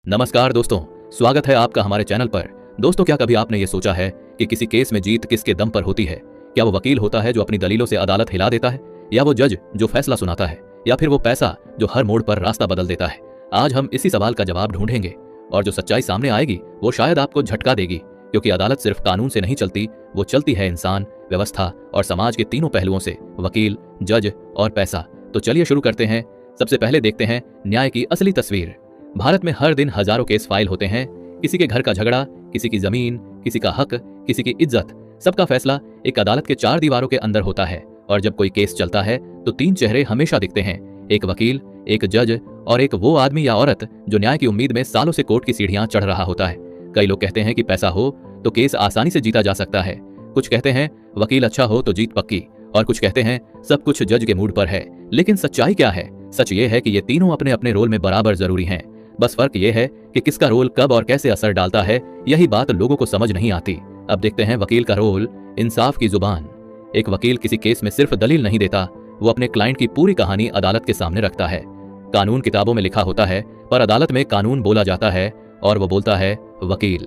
नमस्कार दोस्तों, स्वागत है आपका हमारे चैनल पर। दोस्तों, क्या कभी आपने ये सोचा है कि किसी केस में जीत किसके दम पर होती है? क्या वो वकील होता है जो अपनी दलीलों से अदालत हिला देता है, या वो जज जो फैसला सुनाता है, या फिर वो पैसा जो हर मोड़ पर रास्ता बदल देता है? आज हम इसी सवाल का जवाब ढूंढेंगे और जो सच्चाई सामने आएगी वो शायद आपको झटका देगी, क्योंकि अदालत सिर्फ कानून से नहीं चलती, वो चलती है इंसान, व्यवस्था और समाज के तीनों पहलुओं से, वकील, जज और पैसा। तो चलिए शुरू करते हैं। सबसे पहले देखते हैं न्याय की असली तस्वीर। भारत में हर दिन हजारों केस फाइल होते हैं। किसी के घर का झगड़ा, किसी की जमीन, किसी का हक, किसी की इज्जत, सबका फैसला एक अदालत के चार दीवारों के अंदर होता है। और जब कोई केस चलता है तो तीन चेहरे हमेशा दिखते हैं, एक वकील, एक जज और एक वो आदमी या औरत जो न्याय की उम्मीद में सालों से कोर्ट की सीढ़ियां चढ़ रहा होता है। कई लोग कहते हैं कि पैसा हो तो केस आसानी से जीता जा सकता है, कुछ कहते हैं वकील अच्छा हो तो जीत पक्की, और कुछ कहते हैं सब कुछ जज के मूड पर है। लेकिन सच्चाई क्या है? सच ये है कि ये तीनों अपने अपने रोल में बराबर जरूरी हैं। बस फर्क ये है कि किसका रोल कब और कैसे असर डालता है, यही बात लोगों को समझ नहीं आती। अब देखते हैं वकील का रोल, इंसाफ की जुबान। एक वकील किसी केस में सिर्फ दलील नहीं देता, वो अपने क्लाइंट की पूरी कहानी अदालत के सामने रखता है। कानून किताबों में लिखा होता है, पर अदालत में कानून बोला जाता है और वो बोलता है वकील।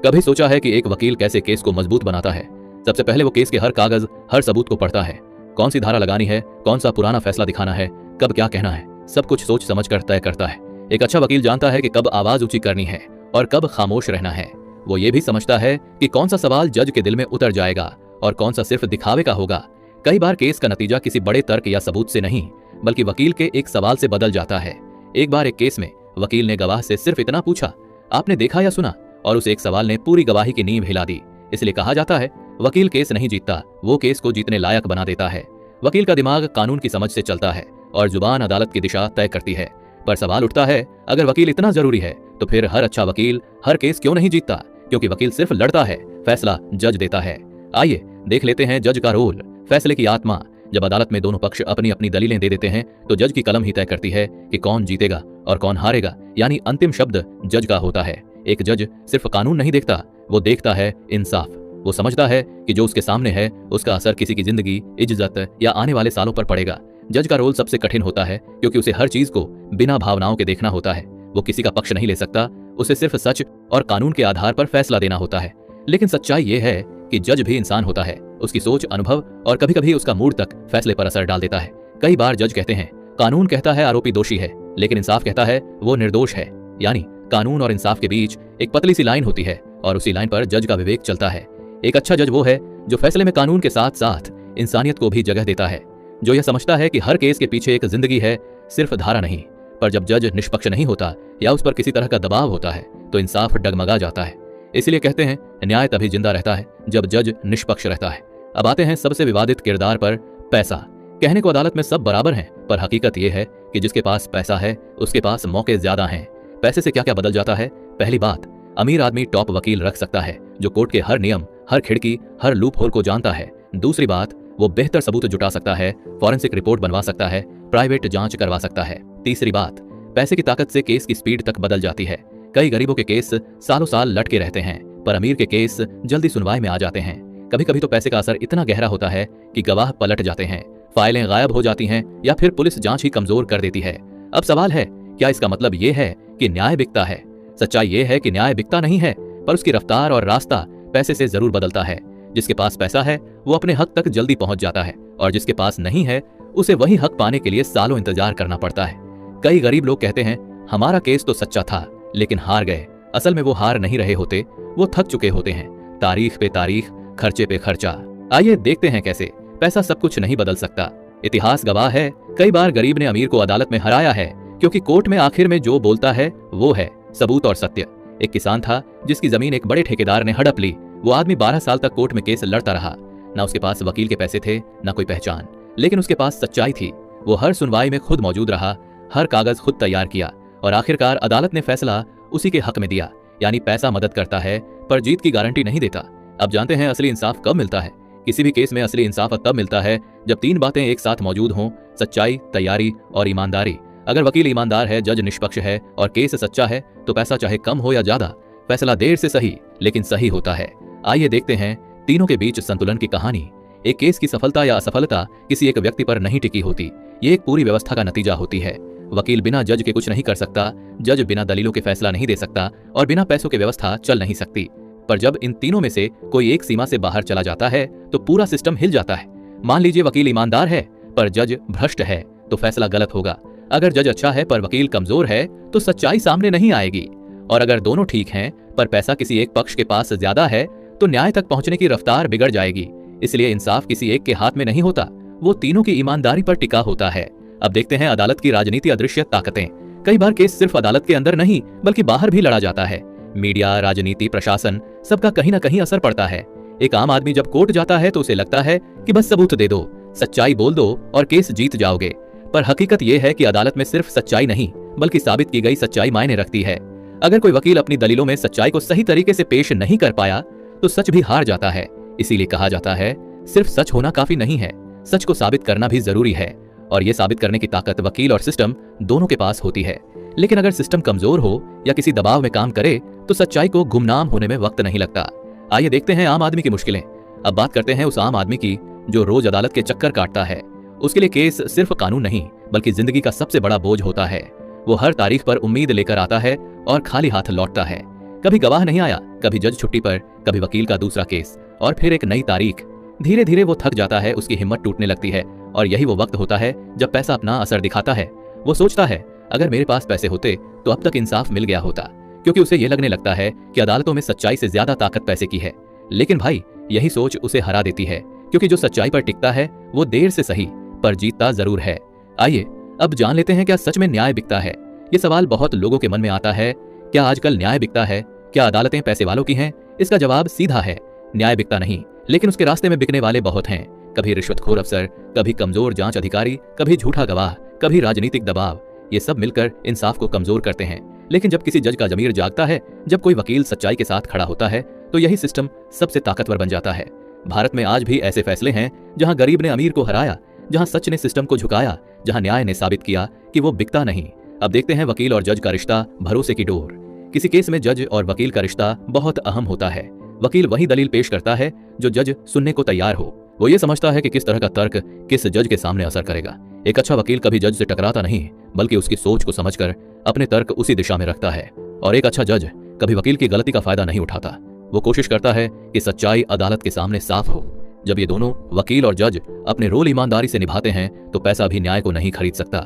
कभी सोचा है कि एक वकील कैसे केस को मजबूत बनाता है? सबसे पहले वो केस के हर कागज, हर सबूत को पढ़ता है। कौन सी धारा लगानी है, कौन सा पुराना फैसला दिखाना है, कब क्या कहना है, सब कुछ सोच समझ कर तय करता है। एक अच्छा वकील जानता है कि कब आवाज ऊंची करनी है और कब खामोश रहना है। वो ये भी समझता है कि कौन सा सवाल जज के दिल में उतर जाएगा और कौन सा सिर्फ दिखावे का होगा। कई बार केस का नतीजा किसी बड़े तर्क या सबूत से नहीं, बल्कि वकील के एक सवाल से बदल जाता है। एक बार एक केस में वकील ने गवाह से सिर्फ इतना पूछा, आपने देखा या सुना, और उस एक सवाल ने पूरी गवाही की नींव हिला दी। इसलिए कहा जाता है वकील केस नहीं जीतता, वो केस को जीतने लायक बना देता है। वकील का दिमाग कानून की समझ से चलता है और जुबान अदालत की दिशा तय करती है। पर सवाल उठता है, अगर वकील इतना जरूरी है तो फिर हर अच्छा वकील हर केस क्यों नहीं जीतता? क्योंकि वकील सिर्फ लड़ता है, फैसला जज देता है। आइए देख लेते हैं जज का रोल, फैसले की आत्मा। जब अदालत में दोनों पक्ष अपनी अपनी दलीलें दे देते हैं तो जज की कलम ही तय करती है कि कौन जीतेगा और कौन हारेगा, यानी अंतिम शब्द जज का होता है। एक जज सिर्फ कानून नहीं देखता, वो देखता है इंसाफ। वो समझता है कि जो उसके सामने है उसका असर किसी की जिंदगी, इज्जत या आने वाले सालों पर पड़ेगा। जज का रोल सबसे कठिन होता है, क्योंकि उसे हर चीज को बिना भावनाओं के देखना होता है। वो किसी का पक्ष नहीं ले सकता, उसे सिर्फ सच और कानून के आधार पर फैसला देना होता है। लेकिन सच्चाई ये है कि जज भी इंसान होता है, उसकी सोच, अनुभव और कभी कभी उसका मूड तक फैसले पर असर डाल देता है। कई बार जज कहते हैं कानून कहता है आरोपी दोषी है, लेकिन इंसाफ कहता है वो निर्दोष है। यानी कानून और इंसाफ के बीच एक पतली सी लाइन होती है और उसी लाइन पर जज का विवेक चलता है। एक अच्छा जज वो है जो फैसले में कानून के साथ साथ इंसानियत को भी जगह देता है, जो यह समझता है कि हर केस के पीछे एक जिंदगी है, सिर्फ धारा नहीं। पर जब जज निष्पक्ष नहीं होता या उस पर किसी तरह का दबाव होता है तो इंसाफ डगमगा जाता है। इसलिए कहते हैं न्याय तभी जिंदा रहता है जब जज निष्पक्ष रहता है। अब आते हैं सबसे विवादित किरदार पर, पैसा। कहने को अदालत में सब बराबर हैं, पर हकीकत यह है कि जिसके पास पैसा है उसके पास मौके ज्यादा हैं। पैसे से क्या क्या बदल जाता है? पहली बात, अमीर आदमी टॉप वकील रख सकता है जो कोर्ट के हर नियम, हर खिड़की, हर लूप होल को जानता है। दूसरी बात, वो बेहतर सबूत जुटा सकता है, फॉरेंसिक रिपोर्ट बनवा सकता है, प्राइवेट जांच करवा सकता है। तीसरी बात, पैसे की ताकत से केस की स्पीड तक बदल जाती है। कई गरीबों के केस सालों साल लटके रहते हैं, पर अमीर के केस जल्दी सुनवाई में आ जाते हैं। कभी कभी तो पैसे का असर इतना गहरा होता है कि गवाह पलट जाते हैं, फाइलें गायब हो जाती हैं या फिर पुलिस जांच ही कमजोर कर देती है। अब सवाल है, क्या इसका मतलब ये है कि न्याय बिकता है? सच्चाई ये है कि न्याय बिकता नहीं है, पर उसकी रफ्तार और रास्ता पैसे से जरूर बदलता है। जिसके पास पैसा है वो अपने हक तक जल्दी पहुंच जाता है, और जिसके पास नहीं है उसे वही हक पाने के लिए सालों इंतजार करना पड़ता है। कई गरीब लोग कहते हैं हमारा केस तो सच्चा था लेकिन हार गए। असल में वो हार नहीं रहे होते, वो थक चुके होते हैं। तारीख पे तारीख, खर्चे पे खर्चा। आइए देखते हैं कैसे। पैसा सब कुछ नहीं बदल सकता। इतिहास गवाह है, कई बार गरीब ने अमीर को अदालत में हराया है, क्योंकि कोर्ट में आखिर में जो बोलता है वो है सबूत और सत्य। एक किसान था जिसकी जमीन एक बड़े ठेकेदार ने हड़प ली। वो आदमी 12 साल तक कोर्ट में केस लड़ता रहा। ना उसके पास वकील के पैसे थे, ना कोई पहचान, लेकिन उसके पास सच्चाई थी। वो हर सुनवाई में खुद मौजूद रहा, हर कागज खुद तैयार किया, और आखिरकार अदालत ने फैसला उसी के हक में दिया। यानी पैसा मदद करता है पर जीत की गारंटी नहीं देता। अब जानते हैं असली इंसाफ कब मिलता है। किसी भी केस में असली इंसाफ तब मिलता है जब तीन बातें एक साथ मौजूद हों, सच्चाई, तैयारी और ईमानदारी। अगर वकील ईमानदार है, जज निष्पक्ष है और केस सच्चा है तो पैसा चाहे कम हो या ज्यादा, फैसला देर से सही लेकिन सही होता है। आइए देखते हैं तीनों के बीच संतुलन की कहानी। एक केस की सफलता या असफलता किसी एक व्यक्ति पर नहीं टिकी होती, ये एक पूरी व्यवस्था का नतीजा होती है। वकील बिना जज के कुछ नहीं कर सकता, जज बिना दलीलों के फैसला नहीं दे सकता और बिना पैसों की व्यवस्था चल नहीं सकती। पर जब इन तीनों में से कोई एक सीमा से बाहर चला जाता है तो पूरा सिस्टम हिल जाता है। मान लीजिए वकील ईमानदार है पर जज भ्रष्ट है तो फैसला गलत होगा। अगर जज अच्छा है पर वकील कमजोर है तो सच्चाई सामने नहीं आएगी। और अगर दोनों ठीक हैं पर पैसा किसी एक पक्ष के पास ज्यादा है तो न्याय तक पहुंचने की रफ्तार बिगड़ जाएगी। इसलिए इंसाफ किसी एक के हाथ में नहीं होता, वो तीनों की ईमानदारी पर टिका होता है। अब देखते हैं अदालत की राजनीति अदृश्य ताकतें। कई बार केस सिर्फ अदालत के अंदर नहीं बल्कि बाहर भी लड़ा जाता है। मीडिया, राजनीति, प्रशासन, सबका कहीं ना कहीं असर पड़ता है। एक आम आदमी जब कोर्ट जाता है तो उसे लगता है कि बस सबूत दे दो, सच्चाई बोल दो और केस जीत जाओगे। पर हकीकत यह है कि अदालत में सिर्फ सच्चाई नहीं बल्कि साबित की गई सच्चाई मायने रखती है। अगर कोई वकील अपनी दलीलों में सच्चाई को सही तरीके से पेश नहीं कर पाया तो सच भी हार जाता है। इसीलिए कहा जाता है सिर्फ सच होना काफी नहीं है, सच को साबित करना भी जरूरी है। और यह साबित करने की ताकत वकील और सिस्टम दोनों के पास होती है। लेकिन अगर सिस्टम कमजोर हो या किसी दबाव में काम करे तो सच्चाई को गुमनाम होने में वक्त नहीं लगता। आइए देखते हैं आम आदमी की मुश्किलें। अब बात करते हैं उस आम आदमी की जो रोज अदालत के चक्कर काटता है। उसके लिए केस सिर्फ कानून नहीं बल्कि जिंदगी का सबसे बड़ा बोझ होता है। वो हर तारीख पर उम्मीद लेकर आता है और खाली हाथ लौटता है। कभी गवाह नहीं आया, कभी जज छुट्टी पर, कभी वकील का दूसरा केस और फिर एक नई तारीख। धीरे धीरे वो थक जाता है, उसकी हिम्मत टूटने लगती है और यही वो वक्त होता है जब पैसा अपना असर दिखाता है। वो सोचता है अगर मेरे पास पैसे होते तो अब तक इंसाफ मिल गया होता, क्योंकि उसे ये लगने लगता है कि अदालतों में सच्चाई से ज्यादा ताकत पैसे की है। लेकिन भाई यही सोच उसे हरा देती है, क्योंकि जो सच्चाई पर टिकता है वो देर से सही पर जीतता जरूर है। आइए अब जान लेते हैं क्या सच में न्याय बिकता है। ये सवाल बहुत लोगों के मन में आता है, क्या आजकल न्याय बिकता है? क्या अदालतें पैसे वालों की हैं? इसका जवाब सीधा है, न्याय बिकता नहीं, लेकिन उसके रास्ते में बिकने वाले बहुत हैं। कभी रिश्वतखोर अफसर, कभी कमजोर जांच अधिकारी, कभी झूठा गवाह, कभी राजनीतिक दबाव। ये सब मिलकर इंसाफ को कमजोर करते हैं। लेकिन जब किसी जज का जमीर जागता है, जब कोई वकील सच्चाई के साथ खड़ा होता है, तो यही सिस्टम सबसे ताकतवर बन जाता है। भारत में आज भी ऐसे फैसले हैं जहां गरीब ने अमीर को हराया, जहां सच ने सिस्टम को झुकाया, जहां न्याय ने साबित किया कि वो बिकता नहीं। अब देखते हैं वकील और जज का रिश्ता, भरोसे की डोर। किसी केस में जज और वकील का रिश्ता बहुत अहम होता है। वकील वही दलील पेश करता है जो जज सुनने को तैयार हो। वो ये समझता है कि किस तरह का तर्क किस जज के सामने असर करेगा। एक अच्छा वकील कभी जज से टकराता नहीं बल्कि उसकी सोच को समझकर अपने तर्क उसी दिशा में रखता है। और एक अच्छा जज कभी वकील की गलती का फायदा नहीं उठाता। वो कोशिश करता है कि सच्चाई अदालत के सामने साफ हो। जब ये दोनों वकील और जज अपने रोल ईमानदारी से निभाते हैं तो पैसा भी न्याय को नहीं खरीद सकता।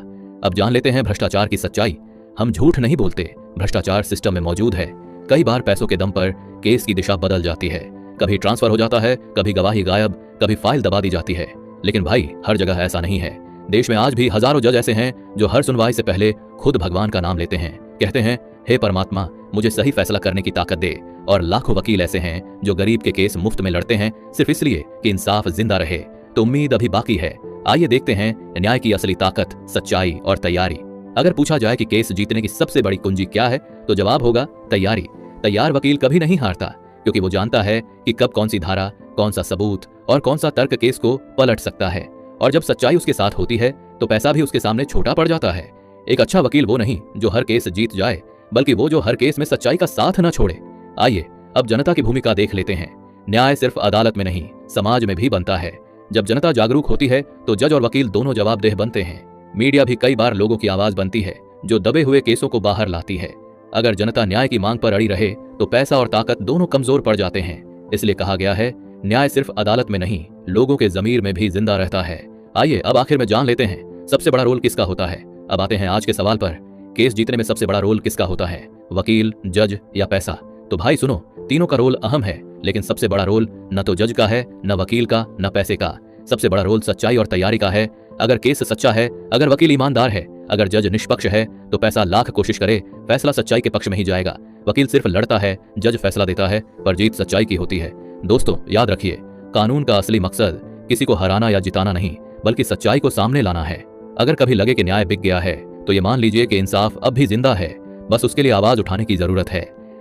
अब जान लेते हैं भ्रष्टाचार की सच्चाई। हम झूठ नहीं बोलते, भ्रष्टाचार सिस्टम में मौजूद है। कई बार पैसों के दम पर केस की दिशा बदल जाती है। कभी ट्रांसफर हो जाता है, कभी गवाही गायब, कभी फाइल दबा दी जाती है। लेकिन भाई हर जगह ऐसा नहीं है। देश में आज भी हजारों जज ऐसे हैं जो हर सुनवाई से पहले खुद भगवान का नाम लेते हैं, कहते हैं हे परमात्मा मुझे सही फैसला करने की ताकत दे। और लाखों वकील ऐसे हैं जो गरीब के केस मुफ्त में लड़ते हैं सिर्फ इसलिए कि इंसाफ जिंदा रहे। तो उम्मीद अभी बाकी है। आइए देखते हैं न्याय की असली ताकत, सच्चाई और तैयारी। अगर पूछा जाए कि केस जीतने की सबसे बड़ी कुंजी क्या है तो जवाब होगा तैयारी। तैयार वकील कभी नहीं हारता, क्योंकि वो जानता है कि कब कौन सी धारा, कौन सा सबूत और कौन सा तर्क केस को पलट सकता है। और जब सच्चाई उसके साथ होती है तो पैसा भी उसके सामने छोटा पड़ जाता है। एक अच्छा वकील वो नहीं जो हर केस जीत जाए, बल्कि वो जो हर केस में सच्चाई का साथ न छोड़े। आइए अब जनता की भूमिका देख लेते हैं। न्याय सिर्फ अदालत में नहीं, समाज में भी बनता है। जब जनता जागरूक होती है तो जज और वकील दोनों जवाबदेह बनते हैं। मीडिया भी कई बार लोगों की आवाज बनती है जो दबे हुए केसों को बाहर लाती है। अगर जनता न्याय की मांग पर अड़ी रहे तो पैसा और ताकत दोनों कमजोर पड़ जाते हैं। इसलिए कहा गया है न्याय सिर्फ अदालत में नहीं, लोगों के जमीर में भी जिंदा रहता है। आइए अब आखिर में जान लेते हैं सबसे बड़ा रोल किसका होता है। अब आते हैं आज के सवाल पर, केस जीतने में सबसे बड़ा रोल किसका होता है, वकील, जज या पैसा? तो भाई सुनो, तीनों का रोल अहम है, लेकिन सबसे बड़ा रोल न तो जज का है, न वकील का, न पैसे का। सबसे बड़ा रोल सच्चाई और तैयारी का है। अगर केस सच्चा है, अगर वकील ईमानदार है, अगर जज निष्पक्ष है, तो पैसा लाख कोशिश करे फैसला सच्चाई के पक्ष में ही जाएगा। वकील सिर्फ लड़ता है, जज फैसला देता है, पर जीत सच्चाई की होती है। दोस्तों याद रखिए, कानून का असली मकसद किसी को हराना या जिताना नहीं, बल्कि सच्चाई को सामने लाना है। अगर कभी लगे कि न्याय बिक गया है तो ये मान लीजिए कि इंसाफ अब भी जिंदा है, बस उसके लिए आवाज उठाने की जरूरत है।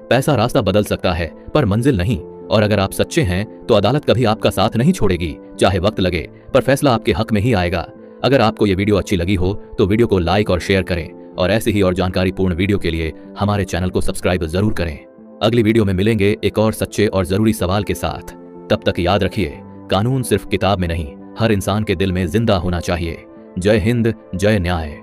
पैसा रास्ता बदल सकता है पर मंजिल नहीं। और अगर आप सच्चे हैं तो अदालत कभी आपका साथ नहीं छोड़ेगी, चाहे वक्त लगे, पर फैसला आपके हक में ही आएगा। अगर आपको ये वीडियो अच्छी लगी हो तो वीडियो को लाइक और शेयर करें, और ऐसे ही और जानकारीपूर्ण वीडियो के लिए हमारे चैनल को सब्सक्राइब जरूर करें। अगली वीडियो में मिलेंगे एक और सच्चे और जरूरी सवाल के साथ। तब तक याद रखिए, कानून सिर्फ किताब में नहीं, हर इंसान के दिल में जिंदा होना चाहिए। जय हिंद, जय न्याय।